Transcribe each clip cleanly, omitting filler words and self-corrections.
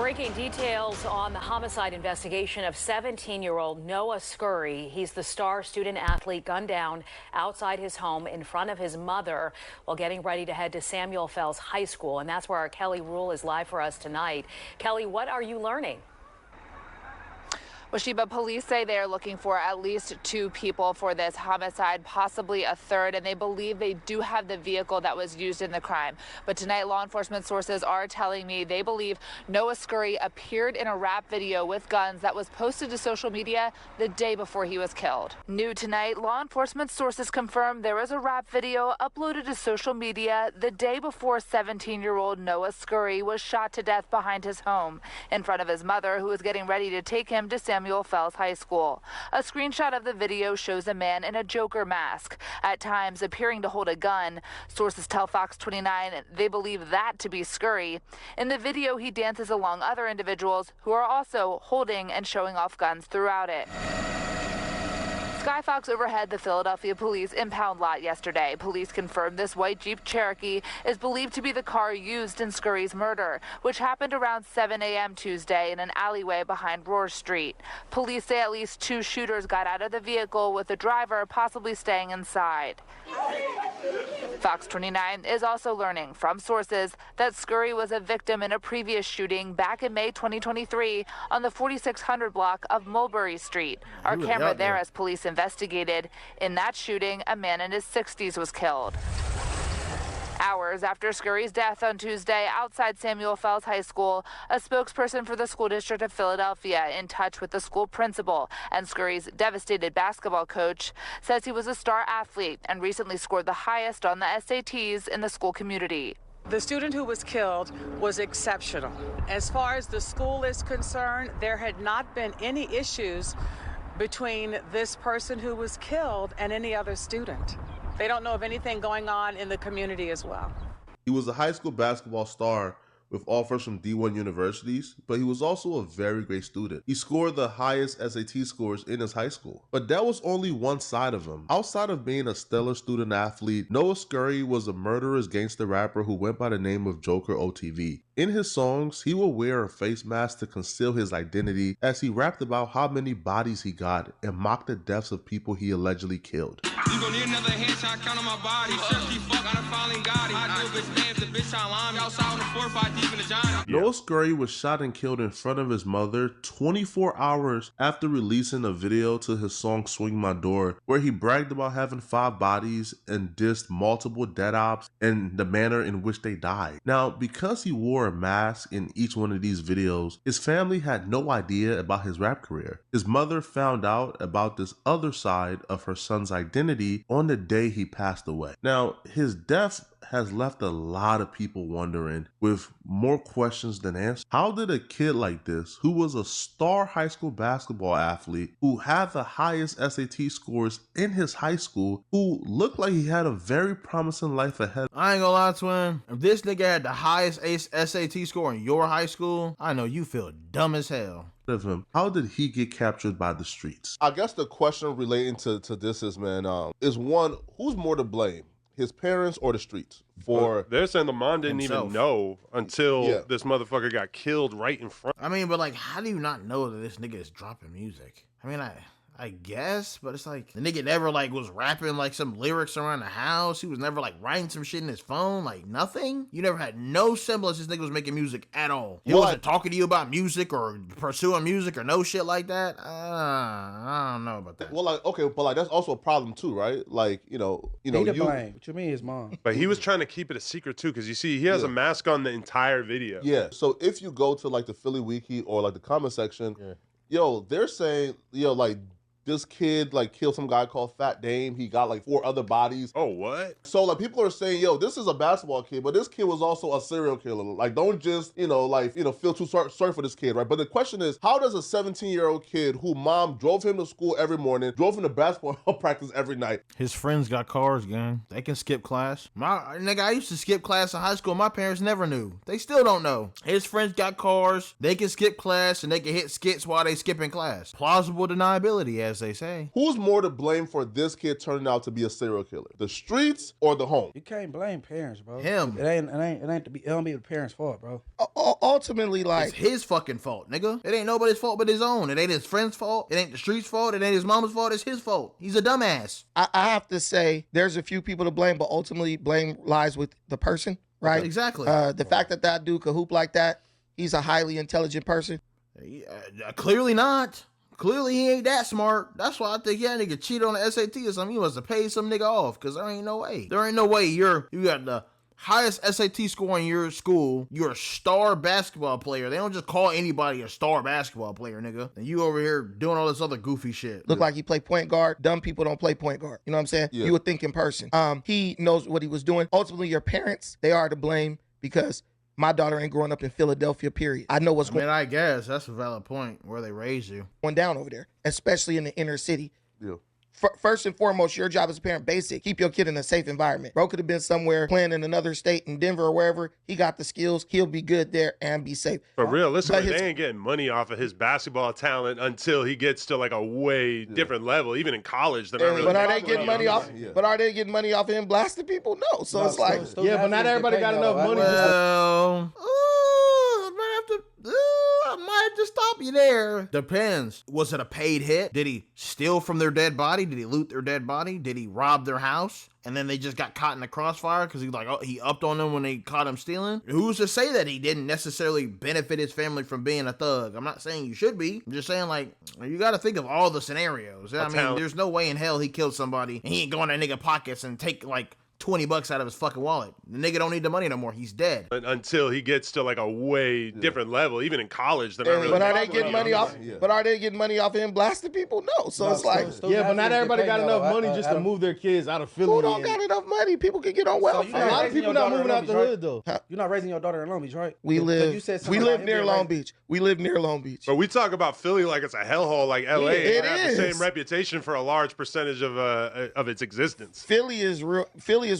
Breaking details on the homicide investigation of 17-year-old Noah Scurry. He's the star student athlete gunned down outside his home in front of his mother while getting ready to head to Samuel Fells High School. And that's where our Kelly Rule is live for us tonight. Kelly, what are you learning? Well, Sheba, police say they are looking for at least 2 people for this homicide, possibly a third, and they believe they do have the vehicle that was used in the crime. But tonight, law enforcement sources are telling me they believe Noah Scurry appeared in a rap video with guns that was posted to social media the day before he was killed. New tonight, law enforcement sources confirm there was a rap video uploaded to social media the day before 17-year-old Noah Scurry was shot to death behind his home in front of his mother, who was getting ready to take him to Samuel Fells High School. A screenshot of the video shows a man in a Joker mask, at times appearing to hold a gun. Sources tell Fox 29 they believe that to be Scurry. In the video, he dances along other individuals who are also holding and showing off guns throughout it. Skyfox overhead the Philadelphia police impound lot yesterday. Police confirmed this white Jeep Cherokee is believed to be the car used in Scurry's murder, which happened around 7 a.m. Tuesday in an alleyway behind Rohr Street. Police say at least 2 shooters got out of the vehicle, with the driver possibly staying inside. Fox 29 is also learning from sources that Scurry was a victim in a previous shooting back in May 2023 on the 4600 block of Mulberry Street. Our camera there as police investigated. In that shooting, a man in his 60s was killed. Hours after Scurry's death on Tuesday outside Samuel Fells High School, a spokesperson for the school district of Philadelphia, in touch with the school principal and Scurry's devastated basketball coach, says he was a star athlete and recently scored the highest on the SATs in the school community. The student who was killed was exceptional. As far as the school is concerned, there had not been any issues between this person who was killed and any other student. They don't know of anything going on in the community as well. He was a high school basketball star with offers from D1 universities, but he was also a very great student. He scored the highest SAT scores in his high school. But that was only one side of him. Outside of being a stellar student athlete, Noah Scurry was a murderous gangster rapper who went by the name of Joker OTV. In his songs, he would wear a face mask to conceal his identity as he rapped about how many bodies he got and mocked the deaths of people he allegedly killed. You gon' need another headshot count on my body. Fuck, I done finally got it. I do a bitch dance, the bitch try line me outside on the 4-5 deep in the giant. Noah Scurry was shot and killed in front of his mother 24 hours after releasing a video to his song Swing My Door, where he bragged about having 5 bodies and dissed multiple dead ops and the manner in which they died. Now, because he wore a mask in each one of these videos, his family had no idea about his rap career. His mother found out about this other side of her son's identity on the day he passed away. Now, his death has left a lot of people wondering, with more questions than answers. How did a kid like this, who was a star high school basketball athlete, who had the highest SAT scores in his high school, who looked like he had a very promising life ahead? I ain't gonna lie, twin. If this nigga had the highest SAT score in your high school, I know you feel dumb as hell. Of him, how did he get captured by the streets? I guess the question relating to this is, man, is one, who's more to blame? His parents or the streets? Well, they're saying the mom didn't even know until this motherfucker got killed right in front. I mean, but like, how do you not know that this nigga is dropping music? I mean, I guess, but it's like, the nigga never like was rapping like some lyrics around the house. He was never like writing some shit in his phone, like nothing. You never had no semblance this nigga was making music at all. He wasn't talking to you about music or pursuing music or no shit like that. I don't know about that. Well, like, okay, but like that's also a problem too, right? Like, you know, blame. What you mean, his mom? But he was trying to keep it a secret too, because you see, he has a mask on the entire video. Yeah. So if you go to like the Philly Wiki or like the comment section, yo, they're saying, yo, like, this kid like killed some guy called Fat Dame. He got like 4 other bodies. Oh, what? So like people are saying, yo, this is a basketball kid, but this kid was also a serial killer. Like, don't just, feel too sorry for this kid, right? But the question is, how does a 17-year-old kid who mom drove him to school every morning, drove him to basketball practice every night? His friends got cars, gang. They can skip class. I used to skip class in high school. My parents never knew. They still don't know. His friends got cars. They can skip class and they can hit skits while they skipping class. Plausible deniability, as as they say. Who's more to blame for this kid turning out to be a serial killer? The streets or the home? You can't blame parents, bro. Him. It don't be the parents' fault, bro. Ultimately, like, it's his fucking fault, nigga. It ain't nobody's fault but his own. It ain't his friend's fault. It ain't the street's fault. It ain't his mama's fault. It's his fault. He's a dumbass. I have to say there's a few people to blame, but ultimately blame lies with the person, right? Exactly. The fact that dude could hoop like that, he's a highly intelligent person. Clearly not. Clearly he ain't that smart. That's why I think that nigga cheated on the SAT or something. He must have paid some nigga off, because there ain't no way. There ain't no way you got the highest SAT score in your school. You're a star basketball player. They don't just call anybody a star basketball player, nigga. And you over here doing all this other goofy shit. Look like he play point guard. Dumb people don't play point guard. You know what I'm saying? Yeah. You a thinking person. He knows what he was doing. Ultimately, your parents, they are to blame, because my daughter ain't growing up in Philadelphia, period. I know what's I guess that's a valid point, where they raised you. going down over there, especially in the inner city. Yeah. First and foremost, your job as a parent, basic, keep your kid in a safe environment. Bro could have been somewhere playing in another state, in Denver or wherever. He got the skills. He'll be good there and be safe. But realistically, they ain't getting money off of his basketball talent until he gets to like a way different level. Even in college, they're not really. But are they getting money off? Yeah. But are they getting money off of him blasting people? No. So it's like, but not everybody got enough money. Well, I might have to stop you there. Depends. Was it a paid hit? Did he steal from their dead body? Did he loot their dead body? Did he rob their house? And then they just got caught in the crossfire because he upped on them when they caught him stealing? Who's to say that he didn't necessarily benefit his family from being a thug? I'm not saying you should be. I'm just saying, like, you got to think of all the scenarios. I mean, there's no way in hell he killed somebody and he ain't going to nigga pockets and take, like, $20 out of his fucking wallet. The nigga don't need the money no more. He's dead. Until he gets to like a way different level. Even in college, they're not really. But are they getting money off? But are they getting money off of him blasting people? No. So it's like, but not everybody got enough money just to move their kids out of Philly. Who don't got enough money? People can get on welfare. A lot of people not moving out the hood though. You're not raising your daughter in Long Beach, right? We live near Long Beach. We live near Long Beach. But we talk about Philly like it's a hellhole, like LA. It has is. the same reputation for a large percentage of its existence. Philly is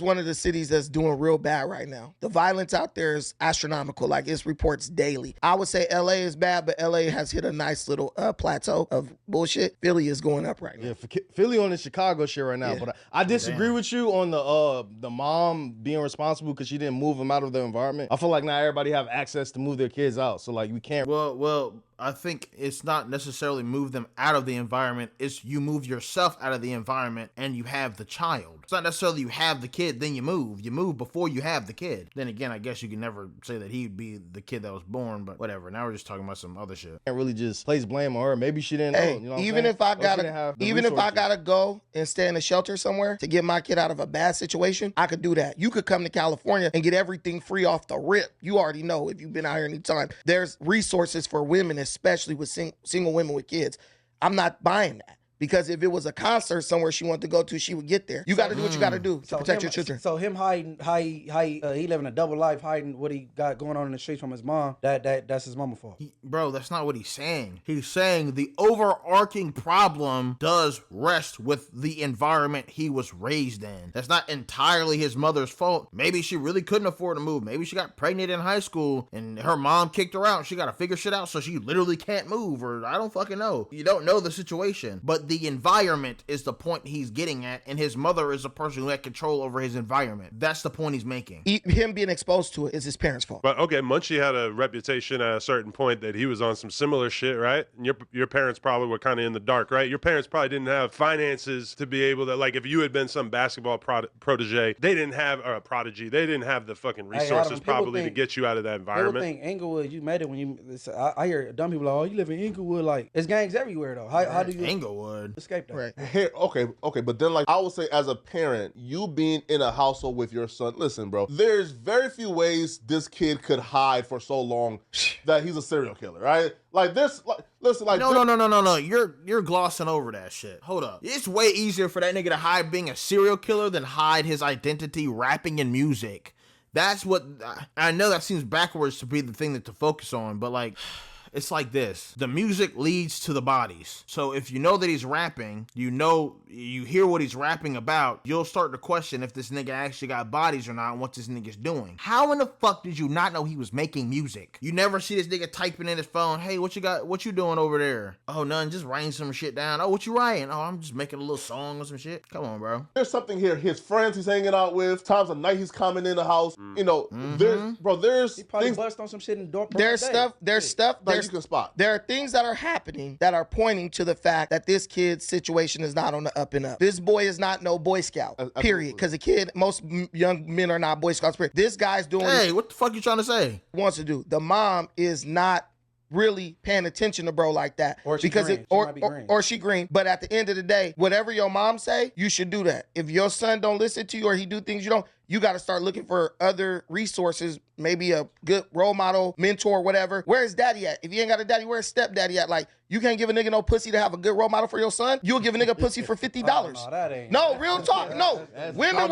one of the cities that's doing real bad right now. The violence out there is astronomical. Like, it's reports daily. I would say LA is bad, but LA has hit a nice little plateau of bullshit. Philly is going up right now. Yeah, Philly on the Chicago shit right now. Yeah. But I disagree with you on the mom being responsible because she didn't move them out of their environment. I feel like not everybody have access to move their kids out. So like we can't. Well, I think it's not necessarily move them out of the environment. It's you move yourself out of the environment and you have the child. It's not necessarily you have the kid, then you move. You move before you have the kid. Then again, I guess you can never say that he'd be the kid that was born, but whatever. Now we're just talking about some other shit. Can't really just place blame on her. Maybe she didn't know. You know even if I gotta go and stay in a shelter somewhere to get my kid out of a bad situation, I could do that. You could come to California and get everything free off the rip. You already know if you've been out here any time. There's resources for women, especially with single women with kids. I'm not buying that. Because if it was a concert somewhere she wanted to go to, she would get there. You got to do what you got to do to protect your children. So him hiding, he living a double life, hiding what he got going on in the streets from his mom. That's his mama's fault. Bro, that's not what he's saying. He's saying the overarching problem does rest with the environment he was raised in. That's not entirely his mother's fault. Maybe she really couldn't afford to move. Maybe she got pregnant in high school and her mom kicked her out. She got to figure shit out, so she literally can't move, or I don't fucking know. You don't know the situation, but the environment is the point he's getting at, and his mother is a person who had control over his environment. That's the point he's making. Him being exposed to it is his parents' fault. But okay, Munchie had a reputation at a certain point that he was on some similar shit, right? And your parents probably were kind of in the dark, right? Your parents probably didn't have finances to be able to, like, if you had been some basketball protege, they didn't have, or a prodigy, they didn't have the fucking resources probably to get you out of that environment. People think Inglewood, you made it when you. I hear dumb people like, oh, you live in Inglewood, like it's gangs everywhere though. How do you Inglewood escape that? Right. Here, okay, but then, like, I would say as a parent, you being in a household with your son, listen, bro, there's very few ways this kid could hide for so long that he's a serial killer, right? Like this, like, listen, like no. You're glossing over that shit. Hold up. It's way easier for that nigga to hide being a serial killer than hide his identity rapping in music. That's what I know. That seems backwards to be the thing to focus on, but like, It's like this. The music leads to the bodies. So if you know that he's rapping, you hear what he's rapping about, you'll start to question if this nigga actually got bodies or not and what this nigga's doing. How in the fuck did you not know he was making music? You never see this nigga typing in his phone, hey, what you doing over there? Oh, nothing, just writing some shit down. Oh, what you writing? Oh, I'm just making a little song or some shit. Come on, bro. There's something here. His friends he's hanging out with, times of night he's coming in the house. You know, there's he probably things, bust on some shit in the door. There's stuff that you can spot. There are things that are happening that are pointing to the fact that this kid's situation is not on the up and up. This boy is not no Boy Scout, period. Because a kid, most young men are not Boy Scouts, period. This guy's doing what the fuck you trying to say? Wants to do. The mom is not really paying attention to bro like that, or she because green. or she green. But at the end of the day, whatever your mom say, you should do that. If your son don't listen to you or he do things you don't, you got to start looking for other resources, maybe a good role model, mentor, whatever. Where is daddy at? If you ain't got a daddy, where's stepdaddy at? Like, you can't give a nigga no pussy to have a good role model for your son. You'll give a nigga pussy for $50. No, that ain't. No, real talk. No, women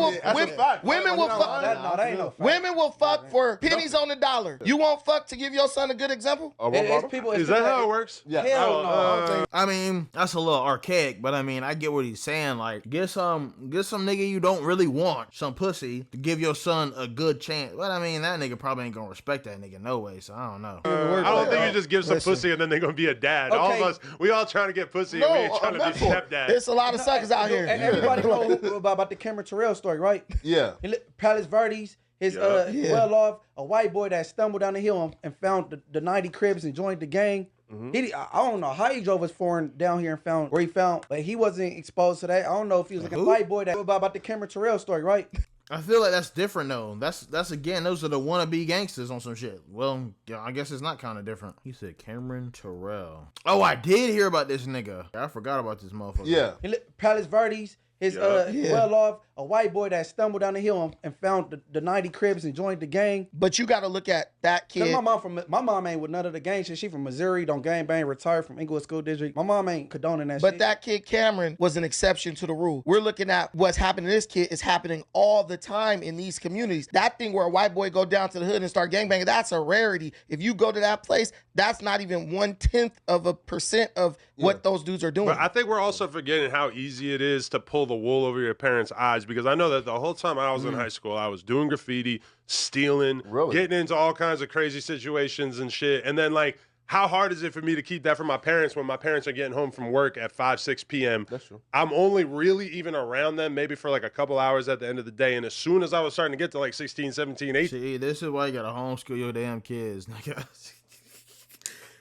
will fuck for pennies on the dollar. You won't fuck to give your son a good example? Is that how it works? Yeah. Hell no. I mean, that's a little archaic, but I mean, I get what he's saying. Like, get some nigga you don't really want, some pussy, to give your son a good chance. But I mean, that nigga probably ain't gonna respect that nigga no way, so I don't know. I don't think you just give some pussy and then they're gonna be a dad. Okay. All of us, we all trying to get pussy and we ain't trying to be stepdad. There's a lot of suckers out here. And everybody know about the Cameron Terrell story, right? Yeah. Palos Verdes, well-off, a white boy that stumbled down the hill and found the 90 Cribs and joined the gang. I don't know how he drove his foreign down here and found where he found, but he wasn't exposed to that. I don't know if he was like a white boy that about the Cameron Terrell story, right? I feel like that's different though. That's again, those are the wannabe gangsters on some shit. Well, yeah, I guess it's not kind of different. He said Cameron Terrell. Oh, I did hear about this nigga. I forgot about this motherfucker. Yeah. Palos Verdes, well-off, a white boy that stumbled down the hill and found the 90 Cribs and joined the gang. But you got to look at that kid. My mom ain't with none of the gang shit. She from Missouri, don't gang bang, retired from Inglewood School District. My mom ain't condoning that shit. But that kid Cameron was an exception to the rule. We're looking at what's happening to this kid is happening all the time in these communities. That thing where a white boy go down to the hood and start gang banging, that's a rarity. If you go to that place, that's not even 0.1% of what those dudes are doing. But I think we're also forgetting how easy it is to pull the wool over your parents' eyes, because I know that the whole time I was in high school, I was doing graffiti, stealing, getting into all kinds of crazy situations and shit. And then, like, how hard is it for me to keep that from my parents when my parents are getting home from work at 5, 6 p.m.? That's true. I'm only really even around them maybe for like a couple hours at the end of the day. And as soon as I was starting to get to like 16, 17, 18. See, this is why you gotta homeschool your damn kids, nigga.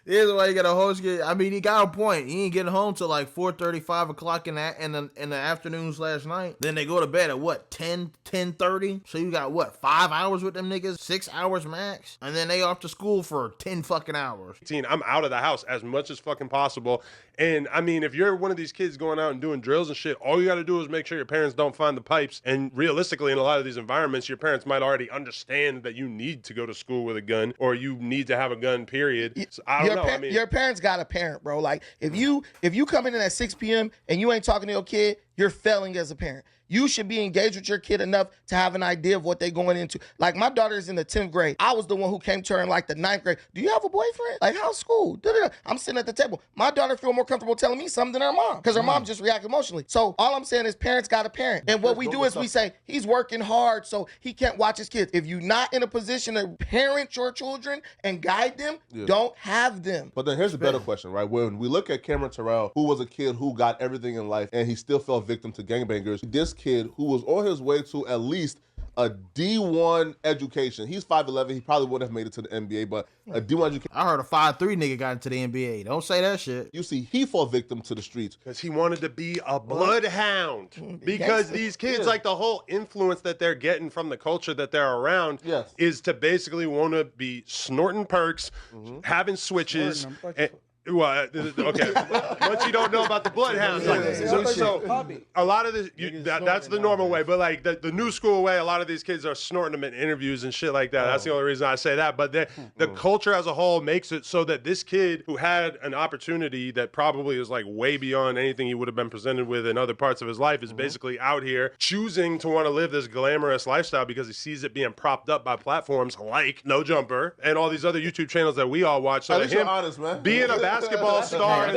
This is why you gotta homeschool. I mean, he got a point. He ain't getting home till like 4:30, 5 o'clock in the afternoon/night. Then they go to bed at what, 10:30? So you got what, 5 hours with them niggas? 6 hours max? And then they off to school for 10 fucking hours. I'm out of the house as much as fucking possible. And I mean, if you're one of these kids going out and doing drills and shit, all you gotta do is make sure your parents don't find the pipes. And realistically, in a lot of these environments, your parents might already understand that you need to go to school with a gun, or you need to have a gun, period. So I don't know. I mean, your parents got a parent, bro. Like, if you come in at 6 p.m. and you ain't talking to your kid, you're failing as a parent. You should be engaged with your kid enough to have an idea of what they're going into. Like, my daughter's in the 10th grade. I was the one who came to her in like the 9th grade. Do you have a boyfriend? Like, how's school? Da-da-da. I'm sitting at the table. My daughter feel more comfortable telling me something than her mom, because her mom just react emotionally. So all I'm saying is parents got a parent. And what we do is we say, he's working hard, so he can't watch his kids. If you're not in a position to parent your children and guide them, don't have them. But then here's a better question, right? When we look at Cameron Terrell, who was a kid who got everything in life and he still fell victim to gangbangers, this kid who was on his way to at least a D1 education. He's 5'11". He probably wouldn't have made it to the NBA, but a D1 education. I heard a 5'3" nigga got into the NBA. Don't say that shit. You see, he fell victim to the streets. Because he wanted to be a bloodhound. Because these kids, like the whole influence that they're getting from the culture that they're around is to basically want to be snorting perks, having switches, Well, okay. Once you don't know about the bloodhounds, so a lot of this, that's the normal way. But like the new school way, a lot of these kids are snorting them in interviews and shit like that. That's the only reason I say that. But the culture as a whole makes it so that this kid who had an opportunity that probably is like way beyond anything he would have been presented with in other parts of his life is basically out here choosing to want to live this glamorous lifestyle because he sees it being propped up by platforms like No Jumper and all these other YouTube channels that we all watch. So him honest, man. Being a basketball star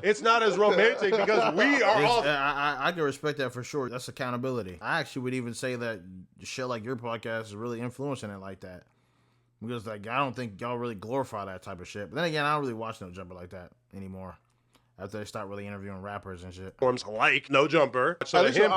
is not as romantic because we are all. I can respect that for sure. That's accountability. I actually would even say that shit like your podcast is really influencing it like that. Because like I don't think y'all really glorify that type of shit. But then again, I don't really watch No Jumper like that anymore. After they start really interviewing rappers and shit. Forms like No Jumper. So him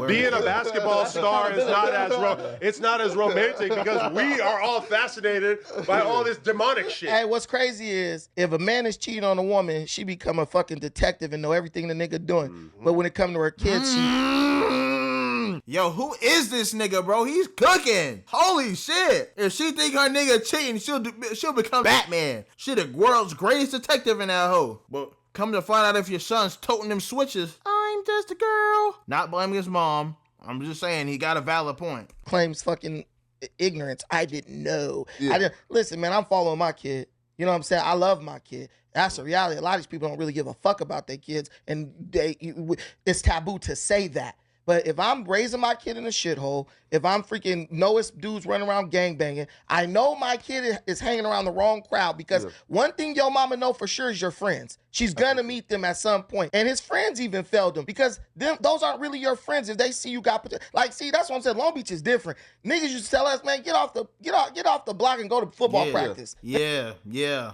being a basketball star is not as romantic because we are all fascinated by all this demonic shit. Hey, what's crazy is if a man is cheating on a woman, she become a fucking detective and know everything the nigga doing. But when it come to her kids, Yo, who is this nigga, bro? He's cooking. Holy shit. If she think her nigga cheating, she'll become Batman. She the world's greatest detective in that hoe. But come to find out if your son's toting them switches. I'm just a girl. Not blaming his mom. I'm just saying he got a valid point. Claims fucking ignorance. I didn't know. Yeah. Listen, man, I'm following my kid. You know what I'm saying? I love my kid. That's the reality. A lot of these people don't really give a fuck about their kids, and it's taboo to say that. But if I'm raising my kid in a shithole, if I'm freaking knowest dudes running around gangbanging, I know my kid is hanging around the wrong crowd because one thing your mama know for sure is your friends. She's gonna meet them at some point. And his friends even failed him because those aren't really your friends if they see you got like, see, that's what I'm saying. Long Beach is different. Niggas used to tell us, man, get off the block and go to football practice. Yeah,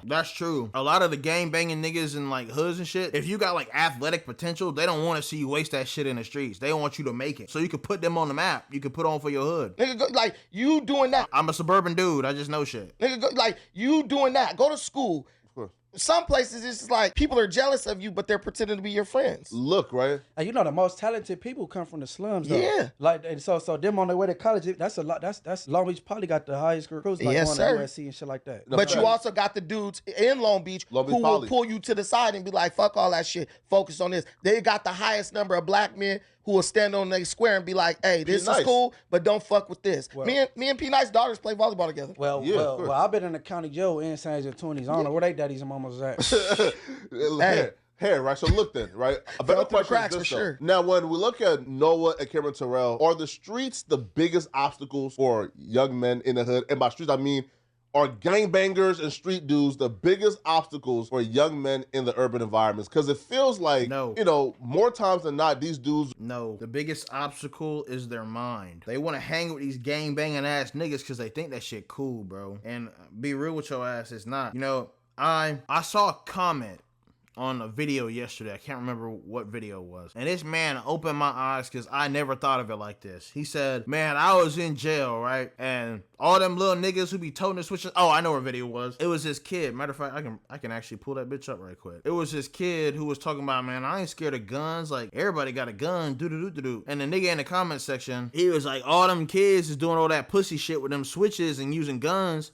that's true. A lot of the gang banging niggas in like hoods and shit, if you got like athletic potential, they don't want to see you waste that shit in the streets. They want you to make it. So you can put them on the map. You can put on for your hood. Nigga, like you doing that. I'm a suburban dude. I just know shit. Nigga, like you doing that. Go to school. Some places it's just like people are jealous of you, but they're pretending to be your friends. Look, right? And you know the most talented people come from the slums, though. Yeah. Like, and so them on their way to college, that's a lot. That's Long Beach probably got the highest recruits, like yes, going to USC and shit like that. But you also got the dudes in Long Beach who will pull you to the side and be like, "Fuck all that shit. Focus on this." They got the highest number of black men who will stand on their square and be like, "Hey, this is cool, but don't fuck with this." Well, me and P Nice's daughters play volleyball together. Well, I've been in the county jail in San Jose 20s. I don't know where they daddies and mamas at. Hey, right? So look then, right? A better question is this, though. Now, when we look at Noah and Cameron Terrell, are the streets the biggest obstacles for young men in the hood? And by streets, I mean, are gangbangers and street dudes the biggest obstacles for young men in the urban environments? Because it feels like, more times than not, these dudes... No, the biggest obstacle is their mind. They want to hang with these gangbanging ass niggas because they think that shit cool, bro. And be real with your ass, it's not. You know, I saw a comment on a video yesterday. I can't remember what video it was. And this man opened my eyes because I never thought of it like this. He said, man, I was in jail, right? And all them little niggas who be toting the switches. Oh, I know what video it was. It was this kid. Matter of fact, I can actually pull that bitch up right quick. It was this kid who was talking about, man, I ain't scared of guns. Like, everybody got a gun. Do-do-do-do-do. And the nigga in the comment section, he was like, all them kids is doing all that pussy shit with them switches and using guns.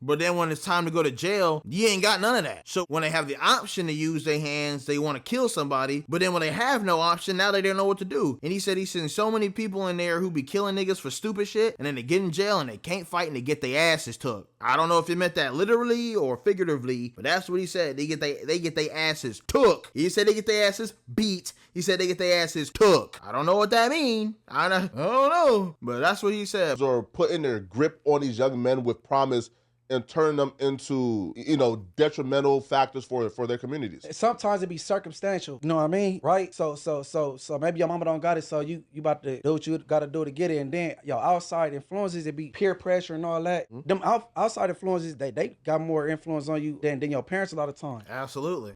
But then when it's time to go to jail, you ain't got none of that. So when they have the option to use their hands, they want to kill somebody. But then when they have no option, now they don't know what to do. And he said he's seen so many people in there who be killing niggas for stupid shit. And then they get in jail and they can't fight and they get their asses took. I don't know if he meant that literally or figuratively, but that's what he said. They get their asses took. He said they get their asses beat. He said they get their asses took. I don't know what that mean. I don't know. But that's what he said. Or putting their grip on these young men with promise and turn them into, detrimental factors for their communities. Sometimes it be circumstantial. You know what I mean? Right? So maybe your mama don't got it, so you about to do what you got to do to get it, and then your outside influences, it be peer pressure and all that. Them outside influences, they got more influence on you than your parents a lot of times. Absolutely.